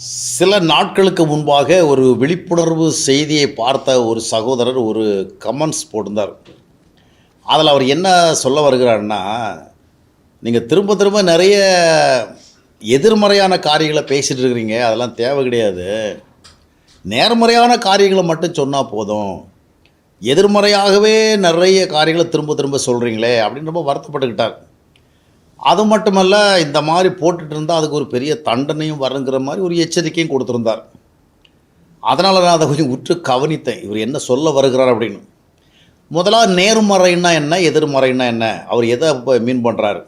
சில நாட்களுக்கு முன்பாக ஒரு விழிப்புணர்வு செய்தியை பார்த்த ஒரு சகோதரர் ஒரு கமெண்ட்ஸ் போட்டிருந்தார். அதில் அவர் என்ன சொல்ல வருகிறார்னா, நீங்கள் திரும்ப திரும்ப நிறைய எதிர்மறையான காரியங்களை பேசிகிட்டு இருக்கிறீங்க, அதெல்லாம் தேவை கிடையாது. நேர்மறையான காரியங்களை மட்டும் சொன்னால் போதும். எதிர்மறையாகவே நிறைய காரியங்களை திரும்ப திரும்ப சொல்கிறீங்களே அப்படின்னு ரொம்ப வருத்தப்பட்டுக்கிட்டார். அது மட்டுமல்ல, இந்த மாதிரி போட்டுட்டு இருந்தால் அதுக்கு ஒரு பெரிய தண்டனையும் வருங்கிற மாதிரி ஒரு எச்சரிக்கையும் கொடுத்துருந்தார். அதனால் நான் அதை கொஞ்சம் உற்று கவனித்தேன், இவர் என்ன சொல்ல வருகிறார் அப்படின்னு. முதலாக நேர்மறைன்னா என்ன, எதிர்மறைன்னா என்ன, அவர் எதை மீன் பண்ணுறாரு?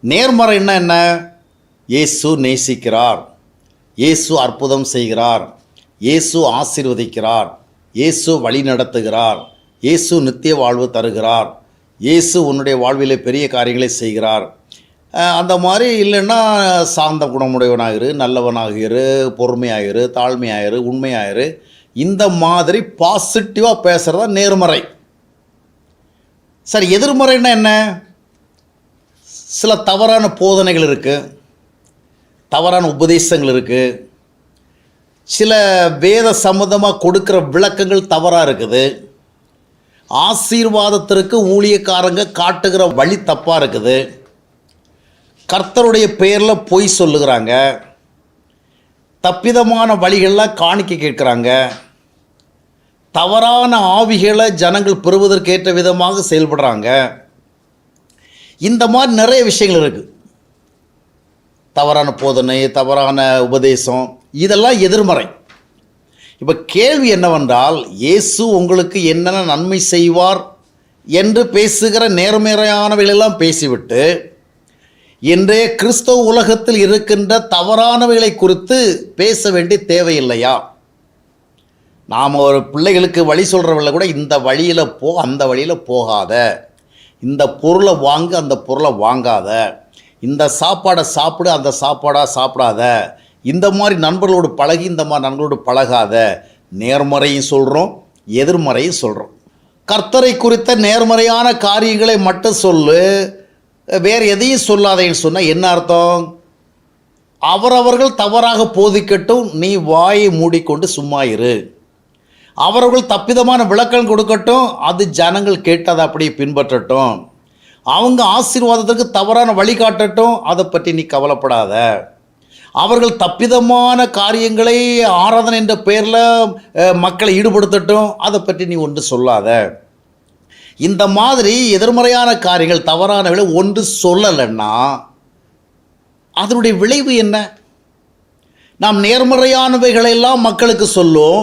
நேர்மறைன்னா என்ன? இயேசு நேசிக்கிறார், இயேசு அற்புதம் செய்கிறார், இயேசு ஆசீர்வதிக்கிறார், இயேசு வழி நடத்துகிறார், இயேசு நித்திய வாழ்வு தருகிறார், இயேசு உன்னுடைய வாழ்விலே பெரிய காரியங்களை செய்கிறார். அந்த மாதிரி இல்லைன்னா சாந்த குணமுடையவனாகிரு, நல்லவனாகிரு, பொறுமையாகிரு, தாழ்மையாகிரு, உண்மையாகிரு, இந்த மாதிரி பாசிட்டிவாக பேசுகிறதா நேர்மறை. சரி, எதிர்மறைன்னா என்ன? சில தவறான போதனைகள் இருக்குது, தவறான உபதேசங்கள் இருக்குது, சில வேத சம்மந்தமாக கொடுக்குற விளக்கங்கள் தவறாக இருக்குது, ஆசீர்வாதத்திற்கு ஊழியக்காரங்க காட்டுகிற வழி தப்பாக இருக்குது, கர்த்தருடைய பெயரில் பொய் சொல்லுகிறாங்க, தப்பிதமான வழிகளில் காணிக்கை கேட்குறாங்க, தவறான ஆவிகளை ஜனங்கள் பெறுவதற்கேற்ற விதமாக செயல்படுறாங்க. இந்த மாதிரி நிறைய விஷயங்கள் இருக்குது. தவறான போதனை, தவறான உபதேசம், இதெல்லாம் எதிர்மறை. இப்போ கேள்வி என்னவென்றால், இயேசு உங்களுக்கு என்னென்ன நன்மை செய்வார் என்று பேசுகிற நேர்மறையானவைகளெல்லாம் பேசிவிட்டு இன்றைய கிறிஸ்தவ உலகத்தில் இருக்கின்ற தவறானவைகளை குறித்து பேச வேண்டிய தேவையில்லையா? நாம் ஒரு பிள்ளைகளுக்கு வழி சொல்கிறவங்கள கூட இந்த வழியில் போ, அந்த வழியில் போகாத, இந்த பொருளை வாங்கு, அந்த பொருளை வாங்காத, இந்த சாப்பாடை சாப்பிடு, அந்த சாப்பாடாக சாப்பிடாத, இந்த மாதிரி நண்பர்களோடு பழகி, இந்த மாதிரி நண்பர்களோடு பழகாத, நேர்மறையும் சொல்கிறோம், எதிர்மறையும் சொல்கிறோம். கர்த்தரை குறித்த நேர்மறையான காரியங்களை மட்டும் சொல்லு, வேறு எதையும் சொல்லாதேன்னு சொன்னால் என்ன அர்த்தம்? அவரவர்கள் தவறாக போதிக்கட்டும், நீ வாயை மூடிக்கொண்டு சும்மா இரு. அவர்கள் தப்பிதமான விளக்கம் கொடுக்கட்டும், அது ஜனங்கள் கேட்டதை அப்படியே பின்பற்றட்டும். அவங்க ஆசீர்வாதத்துக்கு தவறான வழிகாட்டட்டும், அதை பற்றி நீ கவலைப்படாத. அவர்கள் தப்பிதமான காரியங்களை ஆராதனை என்ற பெயரில் மக்களை ஈடுபடுத்தட்டும், அதை பற்றி நீ ஒன்று சொல்லாத. இந்த மாதிரி எதிர்மறையான காரியங்கள், தவறானவைகளை ஒன்று சொல்லலைன்னா அதனுடைய விளைவு என்ன? நாம் நேர்மறையானவைகளெல்லாம் மக்களுக்கு சொல்லும்,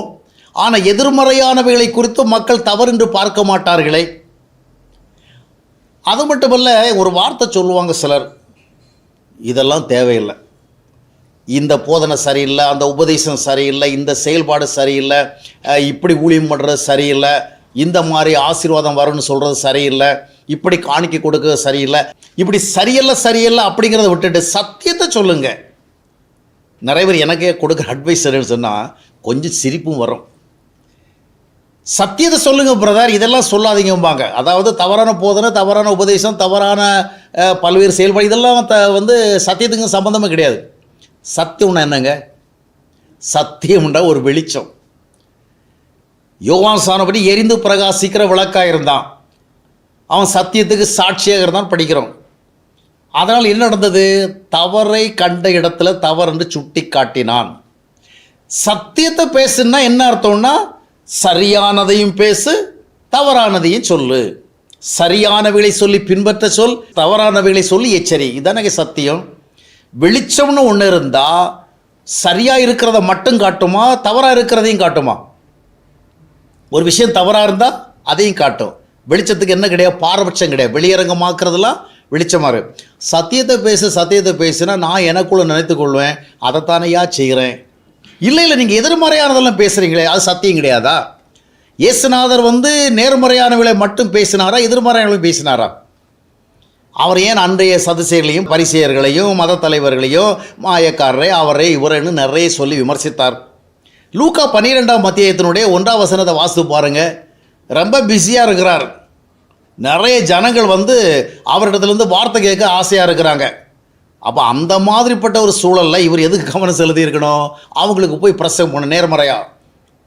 ஆனால் எதிர்மறையானவைகளை குறித்து மக்கள் தவறு என்று பார்க்க மாட்டார்களே. அது மட்டுமல்ல, ஒரு வார்த்தை சொல்லுவாங்க சிலர், இதெல்லாம் தேவையில்லை, இந்த போதனை சரியில்லை, அந்த உபதேசம் சரியில்லை, இந்த செயல்பாடு சரியில்லை, இப்படி ஊழியம் பண்ணுறது சரியில்லை, இந்த மாதிரி ஆசீர்வாதம் வரும்னு சொல்கிறது சரியில்லை, இப்படி காணிக்கை கொடுக்கறது சரியில்லை, இப்படி சரியில்லை சரியில்லை அப்படிங்கிறத விட்டுட்டு சத்தியத்தை சொல்லுங்கள். நிறைய பேர் எனக்கே கொடுக்குற அட்வைஸ் என்னன்னு சொன்னால் கொஞ்சம் சிரிப்பும் வரும். சத்தியத்தை சொல்லுங்கள் பிரதர், இதெல்லாம் சொல்லாதீங்கம்பாங்க. அதாவது தவறான போதனை, தவறான உபதேசம், தவறான பல்வேறு செயல்பாடு, இதெல்லாம் வந்து சத்தியத்துக்கு சம்மந்தமே கிடையாது. சத்தியம்னா என்னங்க? சத்தியம்னா ஒரு வெளிச்சம். யோவான் சானபடி எரிந்து பிரகாசிக்கிற விளக்காக இருந்தான், அவன் சத்தியத்துக்கு சாட்சியாக இருந்தான் படிக்கிறோம். அதனால் என்ன நடந்தது? தவறை கண்ட இடத்துல தவறு என்று சுட்டி காட்டினான். சத்தியத்தை பேசுன்னா என்ன அர்த்தம்னா, சரியானதையும் பேசு, தவறானதையும் சொல்லு. சரியானவைகளை சொல்லி பின்பற்ற சொல், தவறானவைகளை சொல்லி எச்சரி. இதானங்க சத்தியம். வெளிச்சம்னு ஒன்று இருந்தால் சரியாக இருக்கிறத மட்டும் காட்டுமா, தவறாக இருக்கிறதையும் காட்டுமா? ஒரு விஷயம் தவறாக இருந்தால் அதையும் காட்டும். வெளிச்சத்துக்கு என்ன கிடையாது? பாரபட்சம் கிடையாது. வெளியரங்கமாக்குறதுலாம் வெளிச்சமாக இருக்கு. சத்தியத்தை பேசு, சத்தியத்தை பேசுனா நான் எனக்குள்ள நினைத்து கொள்வேன், அதைத்தானையா செய்கிறேன். இல்லை இல்லை, நீங்கள் எதிர்மறையானதெல்லாம் பேசுகிறீங்களே, அது சத்தியம் கிடையாதா? இயேசுநாதர் வந்து நேர்மறையானவர்களை மட்டும் பேசினாரா, எதிர்மறையானவர்களையும் பேசினாரா? அவர் ஏன் அன்றைய சதுசேயர்களையும் பரிசேயர்களையும் மத தலைவர்களையும் மாயக்காரரை அவரை இவரைன்னு நிறைய சொல்லி விமர்சித்தார்? லூக்கா 12ஆம் அத்தியாயத்தினுடைய 1ஆம் வசனத்தை வாசித்து பாருங்கள். ரொம்ப பிஸியாக இருக்கிறார். நிறைய ஜனங்கள் வந்து அவரிடத்துலேருந்து வார்த்தை கேட்க ஆசையாக இருக்கிறாங்க. அப்போ அந்த மாதிரிப்பட்ட ஒரு சூழலில் இவர் எதுக்கு கவனம் செலுத்தி இருக்கணும்? அவங்களுக்கு போய் பிரசங்கம் பண்ண நேர்மறையா,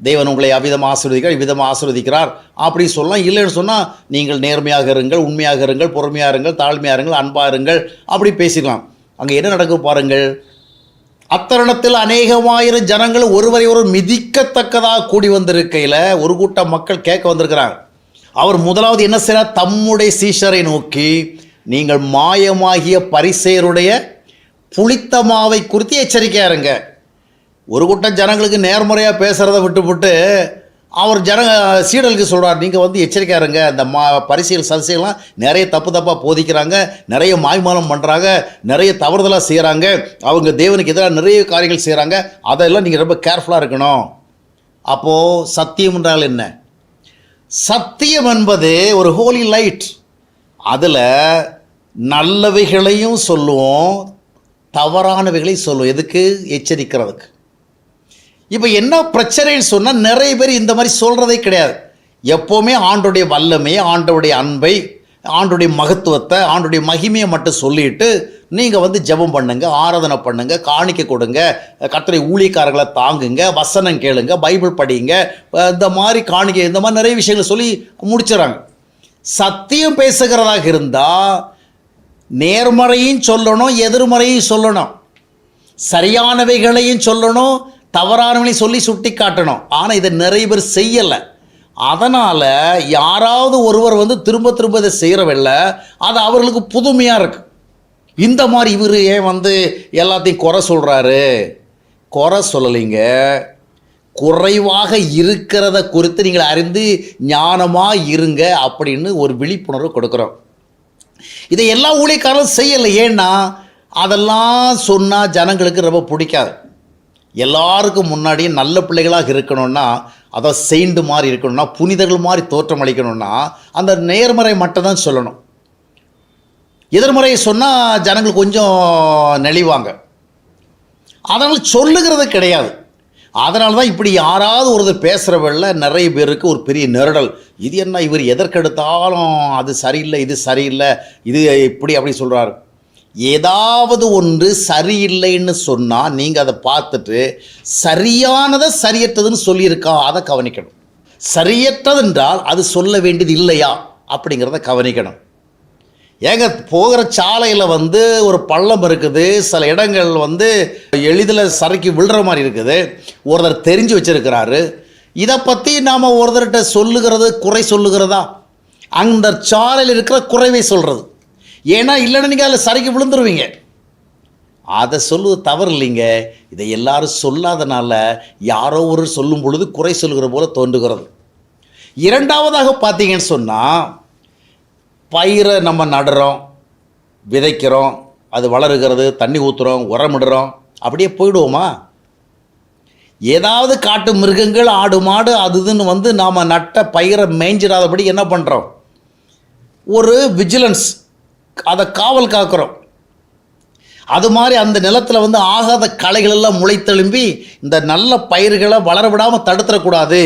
தேவன் உங்களை அவ்விதமாக ஆசீர்வதிக்கிறார், இவ்விதமாக ஆசீர்வதிக்கிறார் அப்படி சொல்லலாம். இல்லைன்னு சொன்னால் நீங்கள் நேர்மையாக இருங்கள், உண்மையாக இருங்கள், பொறுமையாக இருங்கள், தாழ்மையாக இருங்கள், அன்பாக இருங்கள் அப்படி பேசிக்கலாம். அங்கே என்ன நடக்கும் பாருங்கள். அத்தருணத்தில் அநேகமாயிரம் ஜனங்கள் ஒருவரை ஒரு மிதிக்கத்தக்கதாக கூடி வந்திருக்கையில் ஒரு கூட்டம் மக்கள் கேட்க வந்திருக்கிறாங்க. அவர் முதலாவது என்ன செய்கிறார்? தம்முடைய சீஷரை நோக்கி, நீங்கள் மாயமாகிய பரிசேயருடைய புளித்த மாவை குறித்து எச்சரிக்கையாக இருங்க. ஒரு கூட்டம் ஜனங்களுக்கு நேர்முறையாக பேசுகிறத விட்டுவிட்டு அவர் சீடலுக்கு சொல்கிறார், நீங்கள் வந்து எச்சரிக்கையாக இருங்க. இந்த பரிசேயர் சதிசெயலாம் நிறைய தப்பாக போதிக்கிறாங்க, நிறைய மாய்மாலம் பண்ணுறாங்க, நிறைய தவறுதலாக செய்கிறாங்க, அவங்க தேவனுக்கு எதிராக நிறைய காரியங்கள் செய்கிறாங்க, அதெல்லாம் நீங்கள் ரொம்ப கேர்ஃபுல்லாக இருக்கணும். அப்போது சத்தியம் என்றால் என்ன? சத்தியம் என்பது ஒரு ஹோலி லைட். அதில் நல்லவைகளையும் சொல்லுவோம், தவறானவைகளையும் சொல்லுவோம். எதுக்கு? எச்சரிக்கிறதுக்கு. இப்போ என்ன பிரச்சனைன்னு சொன்னால், நிறைய பேர் இந்த மாதிரி சொல்கிறதே கிடையாது. எப்போவுமே ஆண்டோடைய வல்லமையை, ஆண்டோடைய அன்பை, ஆண்டோடைய மகத்துவத்தை, ஆண்டோடைய மகிமையை மட்டும் சொல்லிட்டு நீங்கள் வந்து ஜெபம் பண்ணுங்க, ஆராதனை பண்ணுங்க, காணிக்கை கொடுங்க, கர்த்தருடைய ஊழியக்காரர்களை தாங்குங்க, வசனம் கேளுங்க, பைபிள் படிங்க, இந்த மாதிரி காணிக்கை, இந்த மாதிரி நிறைய விஷயங்களை சொல்லி முடிச்சிடறாங்க. சத்தியம் பேசுகிறதாக இருந்தால் நேர்மறையும் சொல்லணும், எதிர்மறையும் சொல்லணும், சரியானவைகளையும் சொல்லணும், தவறானவங்களையும் சொல்லி சுட்டி காட்டணும். ஆனால் இதை நிறைய பேர் செய்யலை. அதனால் யாராவது ஒருவர் வந்து திரும்ப திரும்ப இதை செய்கிறவில்ல, அது அவர்களுக்கு புதுமையாக இருக்குது. இந்த மாதிரி இவர் ஏன் வந்து எல்லாத்தையும் குறை சொல்கிறாரு? குறை சொல்லலைங்க, குறைவாக இருக்கிறத குறித்து நீங்கள் அறிந்து ஞானமாக இருங்க அப்படின்னு ஒரு விழிப்புணர்வு கொடுக்குறோம். இதை எல்லா ஊழியக்காரரும் செய்யலை. ஏன்னா அதெல்லாம் சொன்னால் ஜனங்களுக்கு ரொம்ப பிடிக்காது. எல்லாருக்கும் முன்னாடியும் நல்ல பிள்ளைகளாக இருக்கணும்னா, அதை செயிண்டு மாதிரி இருக்கணும்னா, புனிதர்கள் மாதிரி தோற்றம் அளிக்கணும்னா அந்த நேர்மறை மட்டும் தான் சொல்லணும். எதிர்மறையை சொன்னால் ஜனங்கள் கொஞ்சம் நெளிவாங்க. அதனால் சொல்லுகிறது கிடையாது. அதனால தான் இப்படி யாராவது ஒருத்தர் பேசுகிறவள்ள நிறைய பேருக்கு ஒரு பெரிய நெருடல். இது என்ன, இவர் எதற்கெடுத்தாலும் அது சரியில்லை, இது சரியில்லை, இது இப்படி அப்படி சொல்கிறார். ஏதாவது ஒன்று சரியில்லைன்னு சொன்னால் நீங்கள் அதை பார்த்துட்டு சரியானதை சரியற்றதுன்னு சொல்லியிருக்கா அதை கவனிக்கணும். சரியற்றது என்றால் அது சொல்ல வேண்டியது இல்லையா அப்படிங்கிறத கவனிக்கணும். ஏங்க, போகிற சாலையில் வந்து ஒரு பள்ளம் இருக்குது, சில இடங்கள் வந்து எளிதில் சறுக்கி விழுற மாதிரி இருக்குது, ஒருத்தர் தெரிஞ்சு வச்சிருக்கிறாரு. இதை பற்றி நாம் ஒருத்தர்கிட்ட சொல்லுகிறது குறை சொல்லுகிறதா? அந்த சாலையில் இருக்கிற குறைவை சொல்கிறது. ஏன்னா இல்லைன்னா நீங்கள் அதில் சறுக்கி விழுந்துருவீங்க. அதை சொல்லுவது தவறு இல்லைங்க. இதை எல்லாரும் சொல்லாதனால யாரோ ஒரு சொல்லும் பொழுது குறை சொல்லுகிற போல தோன்றுகிறது. இரண்டாவதாக பார்த்தீங்கன்னு சொன்னால், பயிரை நம்ம நடுறோம், விதைக்கிறோம், அது வளருகிறது, தண்ணி ஊற்றுறோம், உரமிடுறோம், அப்படியே போயிடுவோமா? ஏதாவது காட்டு மிருகங்கள், ஆடு மாடு அதுன்னு வந்து நாம் நட்ட பயிரை மேய்ஞ்சிடாதபடி என்ன பண்ணுறோம்? ஒரு விஜிலன்ஸ், அதை காவல் காக்கிறோம். அது மாதிரி அந்த நிலத்தில் வந்து ஆகாத களைகளெல்லாம் முளைத்தெழும்பி இந்த நல்ல பயிர்களை வளர விடாமல் தடுத்துடக்கூடாது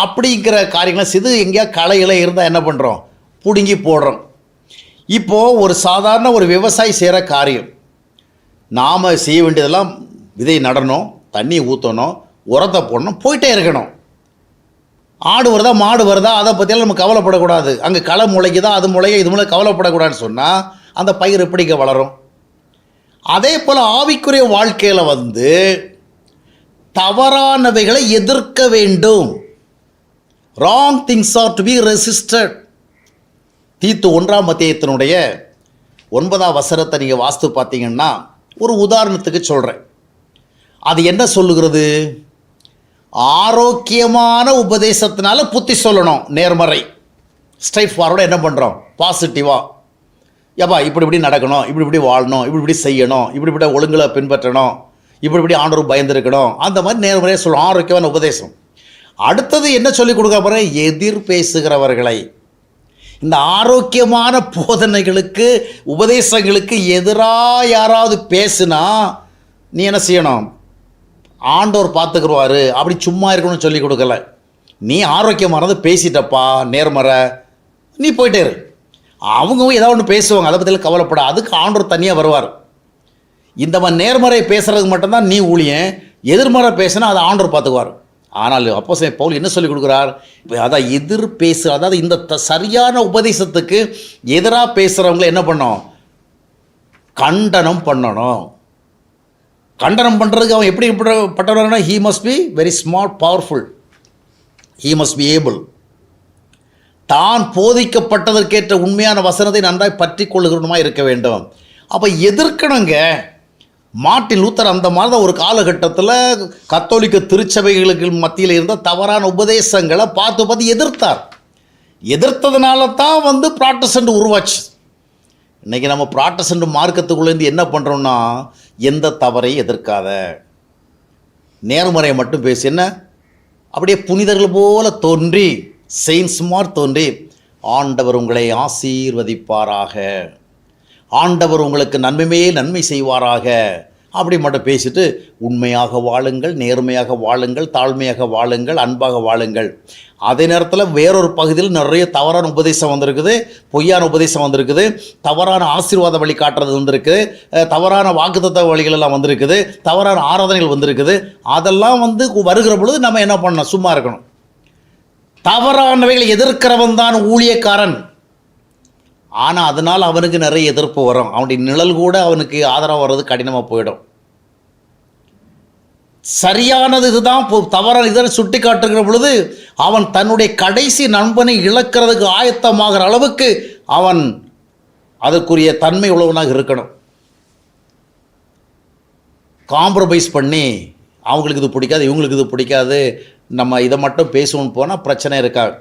அப்படிங்கிற காரியங்களை செய்து எங்கேயா களைகளை இருந்தால் என்ன பண்ணுறோம்? பிடுங்கி போடுறோம். இப்போது ஒரு சாதாரண ஒரு விவசாயி செய்கிற காரியம், நாம் செய்ய வேண்டியதெல்லாம் விதை நடணும், தண்ணி ஊற்றணும், உரத்தை போடணும், போயிட்டே இருக்கணும். ஆடு வருதா மாடு வருதா அதை பற்றியெல்லாம் நம்ம கவலைப்படக்கூடாது. அங்கே களை முளைக்குதா அது முளைய இது மூலம் கவலைப்படக்கூடாதுன்னு சொன்னால் அந்த பயிர் எப்படிங்க வளரும்? அதே போல் ஆவிக்குரிய வாழ்க்கையில் வந்து தவறானவைகளை எதிர்க்க வேண்டும். Wrong things are to be resisted. தீத்து 1ஆம் அத்தியாயத்தினுடைய 9ஆம் வசனத்தை நீங்கள் வாஸ்து பார்த்தீங்கன்னா, ஒரு உதாரணத்துக்கு சொல்கிறேன். அது என்ன சொல்லுகிறது? ஆரோக்கியமான உபதேசத்தினால புத்தி சொல்லணும், நேர்மறை, ஸ்ட்ரைட் ஃபார்வர்டாக என்ன பண்ணுறோம்? பாசிட்டிவாக, ஏப்பா இப்படி இப்படி நடக்கணும், இப்படி இப்படி வாழணும், இப்படி இப்படி செய்யணும், இப்படி இப்படி ஒழுங்குகளை பின்பற்றணும், இப்படி இப்படி ஆண்டவர் பயந்துருக்கணும், அந்த மாதிரி நேர்மறையாக சொல்லணும், ஆரோக்கியமான உபதேசம். அடுத்தது என்ன சொல்லி கொடுக்க போகிறேன்? எதிர் பேசுகிறவர்களை, இந்த ஆரோக்கியமான போதனைகளுக்கு உபதேசங்களுக்கு எதிராக யாராவது பேசுனா நீ என்ன செய்யணும்? ஆண்டவர் பார்த்துக்குருவார், அப்படி சும்மா இருக்கணும்னு சொல்லி கொடுக்கல. நீ ஆரோக்கியமானது பேசிட்டப்பா, நேர்மறை, நீ போயிட்டே இரு. அவங்க ஏதாவது ஒன்று பேசுவாங்க, அதை பற்றிலாம் கவலைப்பட, அதுக்கு ஆண்டவர் தனியாக வருவார். இந்த மாதிரி நேர்மறை பேசுறதுக்கு மட்டும்தான் நீ ஊழியன், எதிர்மறை பேசினா அதை ஆண்டவர் பார்த்துக்குவார். ஆனால் அப்போஸ்தலன் பவுல் என்ன சொல்லி கொடுக்குறார்? அதான் எதிர் பேசு, அதாவது இந்த சரியான உபதேசத்துக்கு எதிராக பேசுகிறவங்கள என்ன பண்ணணும்? கண்டனம் பண்ணணும். கண்டனம் பண்ணுறதுக்கு அவன் எப்படி பட்டவனா? He must be very smart, powerful, he must be able. தான் போதிக்கப்பட்டதற்கேற்ற உண்மையான வசனத்தை நன்றாய் பற்றி கொள்ளுகிறவனுமா இருக்க வேண்டும். அப்போ எதிர்க்கணுங்க. மார்ட்டின் லூத்தர் அந்த மாதிரி தான் ஒரு காலகட்டத்தில் கத்தோலிக்க திருச்சபைகளுக்கு மத்தியில் இருந்த தவறான உபதேசங்களை பார்த்து எதிர்த்தார். எதிர்த்ததுனால தான் ப்ராட்டஸ்டன்ட் உருவாச்சு. இன்றைக்கி நம்ம ப்ராட்டஸ்டன்ட் மார்க்கத்துக்குள்ளேருந்து என்ன பண்ணுறோம்னா, எந்த தவறையும் எதிர்க்காத, நேர்மறையை மட்டும் பேசி, என்ன அப்படியே புனிதர்கள் போல தோன்றி, செயின்ஸ் மாதிரி தோன்றி, ஆண்டவர் உங்களை ஆசீர்வதிப்பாராக, ஆண்டவர் உங்களுக்கு நன்மை செய்வாராக, அப்படி மட்டும் பேசிட்டு உண்மையாக வாழுங்கள், நேர்மையாக வாழுங்கள், தாழ்மையாக வாழுங்கள், அன்பாக வாழுங்கள். அதே நேரத்தில் வேறொரு பகுதியில் நிறைய தவறான உபதேசம் வந்திருக்குது, பொய்யான உபதேசம் வந்திருக்குது, தவறான ஆசீர்வாத வழி காட்டுறது வந்திருக்கு, தவறான வாக்குத்தத்த வழிகளெல்லாம் வந்திருக்குது, தவறான ஆராதனைகள் வந்திருக்குது. அதெல்லாம் வருகிற பொழுது நம்ம என்ன பண்ணணும்? சும்மா இருக்கணும். தவறானவைகளை எதிர்க்கிறவன் தான் ஊழியக்காரன். ஆனால் அதனால் அவனுக்கு நிறைய எதிர்ப்பு வரும். அவனுடைய நிழல் கூட அவனுக்கு ஆதரவு வர்றது கடினமாக போயிடும். சரியானது இதுதான், தவறான இதனை சுட்டி காட்டுகிற பொழுது அவன் தன்னுடைய கடைசி நண்பனை இழக்கிறதுக்கு ஆயத்தமாகிற அளவுக்கு அவன் அதற்குரிய தன்மை உள்ளவனாக இருக்கணும். காம்ப்ரமைஸ் பண்ணி அவங்களுக்கு இது பிடிக்காது, இவங்களுக்கு இது பிடிக்காது, நம்ம இதை மட்டும் பேசுவோன்னு போனால் பிரச்சனை இருக்காது.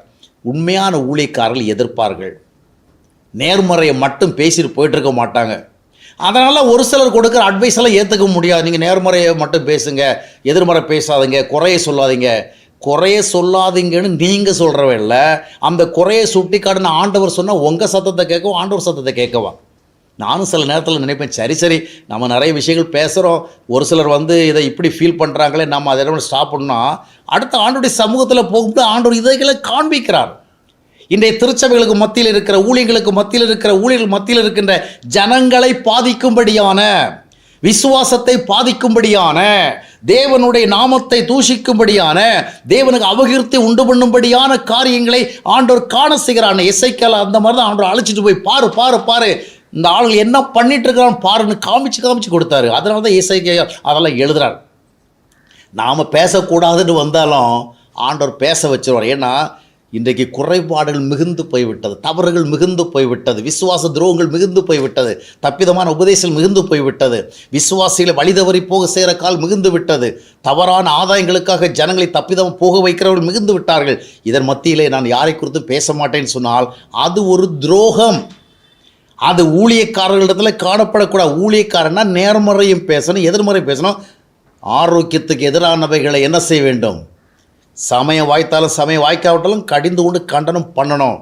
உண்மையான ஊழியக்காரர்கள் எதிர்ப்பார்கள், நேர்மறையை மட்டும் பேசிட்டு போயிட்டுருக்க மாட்டாங்க. அதனால் ஒரு சிலர் கொடுக்குற அட்வைஸ் எல்லாம் ஏற்றுக்க முடியாது. நீங்கள் நேர்மறையை மட்டும் பேசுங்க, எதிர்மறை பேசாதீங்க, குறைய சொல்லாதீங்க. குறைய சொல்லாதீங்கன்னு நீங்கள் சொல்கிறவ இல்லை, அந்த குறையை சுட்டி காட்டுன்னு ஆண்டவர் சொன்னால் உங்கள் சத்தத்தை கேட்கவும் ஆண்டவர் சத்தத்தை கேட்கவா? நானும் சில நேரத்தில் நினைப்பேன், சரி நம்ம நிறைய விஷயங்கள் பேசுகிறோம், ஒரு சிலர் இதை இப்படி ஃபீல் பண்ணுறாங்களே, நம்ம அதை ஸ்டாப் பண்ணால் அடுத்த ஆண்டோடைய சமூகத்தில் போகும்போது ஆண்டவர் இதைகளை காண்பிக்கிறார். இன்றைய திருச்சபைகளுக்கு மத்தியில் இருக்கிற ஊழியர்களுக்கு மத்தியில் இருக்கிற ஊழியர்கள் மத்தியில் இருக்கின்ற ஜனங்களை பாதிக்கும்படியான, விசுவாசத்தை பாதிக்கும்படியான, தேவனுடைய நாமத்தை தூஷிக்கும்படியான, தேவனுக்கு அபகீர்த்தி உண்டு பண்ணும்படியான காரியங்களை ஆண்டவர் காண செய்கிறான். எசேக்கியேல் அந்த மாதிரி தான் ஆண்டவர் அழைச்சிட்டு போய் பாரு இந்த ஆளுகள் என்ன பண்ணிட்டு இருக்கிறான் பாருன்னு காமிச்சு கொடுத்தாரு. அதனால தான் எசேக்கியேல் அதெல்லாம் எழுதுறார். நாம் பேசக்கூடாதுன்னு வந்தாலும் ஆண்டவர் பேச வச்சிருவார். ஏன்னா இன்றைக்கு குறைபாடுகள் மிகுந்து போய்விட்டது, தவறுகள் மிகுந்து போய்விட்டது, விசுவாச துரோகங்கள் மிகுந்து போய்விட்டது, தப்பிதமான உபதேசம் மிகுந்து போய்விட்டது, விசுவாசிகளை வழிதவறி போக செய்கிற கால் மிகுந்து விட்டது, தவறான ஆதாயங்களுக்காக ஜனங்களை தப்பிதம் போக வைக்கிறவர்கள் மிகுந்து விட்டார்கள். இதன் மத்தியிலே நான் யாரை குறித்து பேச மாட்டேன்னு சொன்னால் அது ஒரு துரோகம். அது ஊழியக்காரர்களிடத்தில் காணப்படக்கூடாது. ஊழியக்காரன்னா நேர்மறையும் பேசணும், எதிர்மறை பேசணும். ஆரோக்கியத்துக்கு எதிரானவைகளை என்ன செய்ய வேண்டும்? சமயம் வாய்த்தாலும் சமயம் வாய்க்காவிட்டாலும் கடிந்து கொண்டு கண்டனம் பண்ணணும்.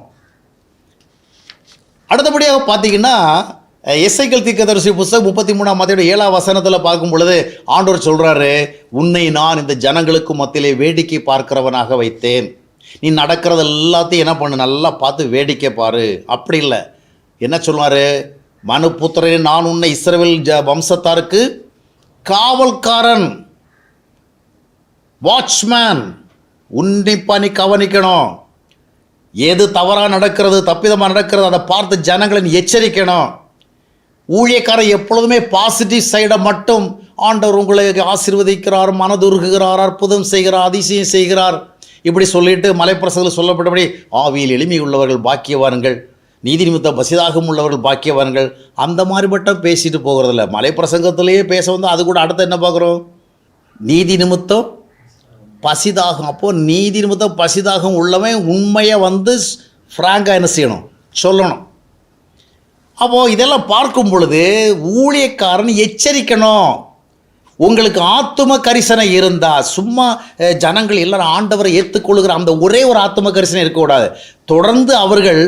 அடுத்தபடியாக பார்த்தீங்கன்னா எசேக்கியேல் தீர்க்கதரிசி புத்தகம் 33ஆம் அதிகாரம் 7ஆம் வசனத்தில் பார்க்கும் பொழுது ஆண்டவர் சொல்கிறாரு, உன்னை நான் இந்த ஜனங்களுக்கு மத்தியிலே வேடிக்கை பார்க்கிறவனாக வைத்தேன். நீ நடக்கிறது எல்லாத்தையும் என்ன பண்ணு, நல்லா பார்த்து வேடிக்கை பாரு. அப்படி இல்லை, என்ன சொல்லுவார்? மனுபுத்திரனே, நான் உன்னை இஸ்ரவேல் வம்சத்தாருக்கு காவல்காரன், வாட்ச்மேன், உன்னிப்பா நீ கவனிக்கணும். எது தவறாக நடக்கிறது, தப்பிதமாக நடக்கிறது, அதை பார்த்து ஜனங்களை எச்சரிக்கணும். ஊழியக்காரர் எப்பொழுதுமே பாசிட்டிவ் சைடை மட்டும், ஆண்டவர் உங்களை ஆசீர்வதிக்கிறார், மனதுருகுகிறார், அற்புதம் செய்கிறார், அதிசயம் செய்கிறார், இப்படி சொல்லிட்டு மலைப்பிரசங்கத்தில் சொல்லப்பட்டபடி ஆவியில் எளிமை உள்ளவர்கள் பாக்கியவான்கள், நீதி நிமித்தம் பசிதாகம் உள்ளவர்கள் பாக்கியவான்கள், அந்த மாதிரி மட்டும் பேசிட்டு போகிறதில்ல. மலைப்பிரசங்கத்திலேயே பேச அது கூட அடுத்து என்ன பார்க்குறோம்? நீதி நிமித்தம் பசிதாகம். அப்போது நீதி நிமித்தம் பசிதாகம் உள்ளவன் உண்மையை ஃப்ராங்காக என்ன செய்யணும்? சொல்லணும். அப்போது இதெல்லாம் பார்க்கும் பொழுது ஊழியக்காரன் எச்சரிக்கணும். உங்களுக்கு ஆத்தும கரிசனை இருந்தால், சும்மா ஜனங்கள் எல்லாரும் ஆண்டவரை ஏற்றுக்கொள்கிற அந்த ஒரே ஒரு ஆத்தும கரிசனை இருக்கக்கூடாது. தொடர்ந்து அவர்கள்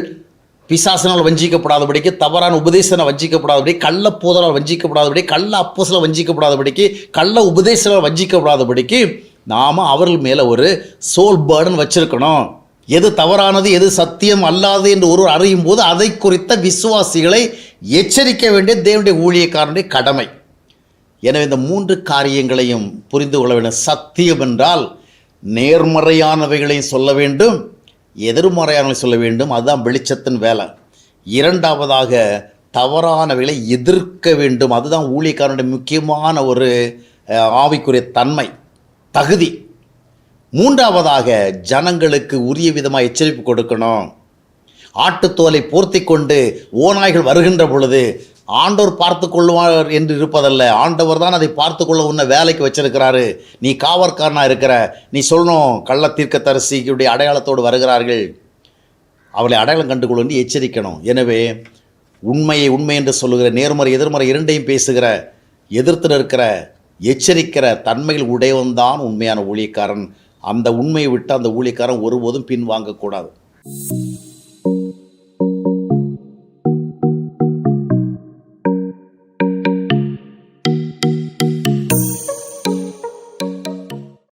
பிசாசினால் வஞ்சிக்கப்படாதபடிக்கு, தவறான உபதேசனால் வஞ்சிக்கப்படாதபடி, கள்ள போதலால் வஞ்சிக்கப்படாதபடி, கள்ள அப்போஸ்தலரால் வஞ்சிக்கப்படாதபடிக்கு, கள்ள உபதேசனால் வஞ்சிக்கப்படாதபடிக்கு நாம் அவர்கள் மேலே ஒரு சோல் பேர்டன் வச்சிருக்கணும். எது தவறானது, எது சத்தியம் அல்லாது என்று ஒருவர் அறியும் போது அதை குறித்த விசுவாசிகளை எச்சரிக்க வேண்டிய தேவனுடைய ஊழியக்காரனுடைய கடமை. எனவே இந்த 3 காரியங்களையும் புரிந்து கொள்ள வேண்டும். சத்தியம் என்றால் நேர்மறையானவைகளையும் சொல்ல வேண்டும், எதிர்மறையானவை சொல்ல வேண்டும். அதுதான் வெளிச்சத்தின் வேலை. இரண்டாவதாக தவறானவைகளை எதிர்க்க வேண்டும். அதுதான் ஊழியக்காரனுடைய முக்கியமான ஒரு ஆவிக்குரிய தன்மை, தகுதி. மூன்றாவதாக ஜனங்களுக்கு உரிய விதமாக எச்சரிப்பு கொடுக்கணும். ஆட்டுத்தோலை போர்த்தி கொண்டு ஓநாய்கள் வருகின்ற பொழுது ஆண்டவர் பார்த்து கொள்வார் என்று இருப்பதல்ல. ஆண்டவர் தான் அதை பார்த்து கொள்ள உன்னை வேலைக்கு வச்சிருக்கிறாரு. நீ காவற்காரனாக இருக்கிற, நீ சொல்லணும் கள்ள தீர்க்கதரிசியுடைய அடையாளத்தோடு வருகிறார்கள், அவளை அடையாளம் கண்டுகொள்ள என்று எச்சரிக்கணும். எனவே உண்மையை உண்மை என்று சொல்லுகிற, நேர்மறை எதிர்மறை இரண்டையும் பேசுகிற, எதிர்த்து நிற்கிற, எச்சரிக்கிற தன்மைகள் உடையவன்தான் உண்மையான ஊழியக்காரன். அந்த உண்மையை விட்டு அந்த ஊழியக்காரன் ஒருபோதும் பின்வாங்கக்கூடாது.